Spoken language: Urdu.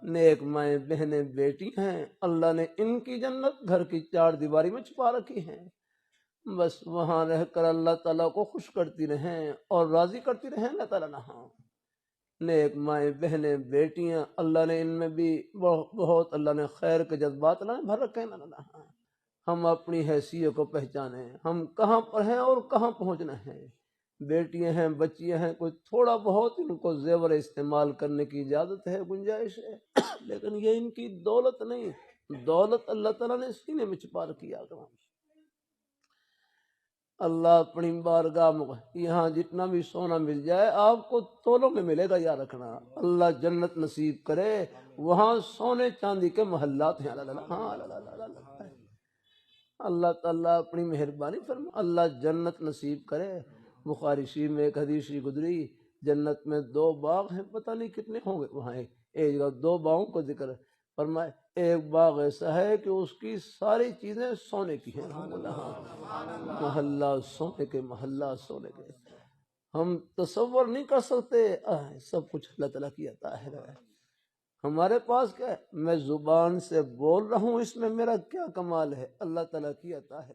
نیک مائیں بہنیں بیٹی ہیں، اللہ نے ان کی جنت گھر کی چار دیواری میں چھپا رکھی ہیں، بس وہاں رہ کر اللہ تعالیٰ کو خوش کرتی رہیں اور راضی کرتی رہیں اللہ تعالیٰ نہ۔ نیک مائیں بہنیں بیٹیاں، اللہ نے ان میں بھی بہت اللہ نے خیر کے جذبات اللہ نے بھر رکھے ہیں نہ۔ ہم اپنی حیثیت کو پہچانیں، ہم کہاں پر ہیں اور کہاں پہنچنا ہے۔ بیٹیاں ہیں، بچیاں ہیں، کوئی تھوڑا بہت ان کو زیور استعمال کرنے کی اجازت ہے، گنجائش ہے، لیکن یہ ان کی دولت نہیں، دولت اللہ تعالیٰ نے سینے میں چھپا رکھی ہے۔ اللہ اپنی بارگاہ میں یہاں جتنا بھی سونا مل جائے آپ کو تولوں میں ملے گا، یا رکھنا۔ اللہ جنت نصیب کرے، وہاں سونے چاندی کے محلات ہیں۔ اللہ تعالیٰ اپنی مہربانی فرما، اللہ جنت نصیب کرے۔ بخاری شریف میں ایک حدیث گزری، جنت میں 2 باغ ہیں، پتہ نہیں کتنے ہوں گے وہاں، ایک جگہ 2 باغوں کو ذکر ہے، فرمائے ایک باغ ایسا ہے کہ اس کی ساری چیزیں سونے کی ہیں، محلہ سونے کے، محلہ سونے کے، ہم تصور نہیں کر سکتے۔ سب کچھ اللہ تعالیٰ کی عطا ہے۔ ہمارے پاس کیا ہے؟ میں زبان سے بول رہا ہوں، اس میں میرا کیا کمال ہے؟ اللہ تعالیٰ کی عطا ہے۔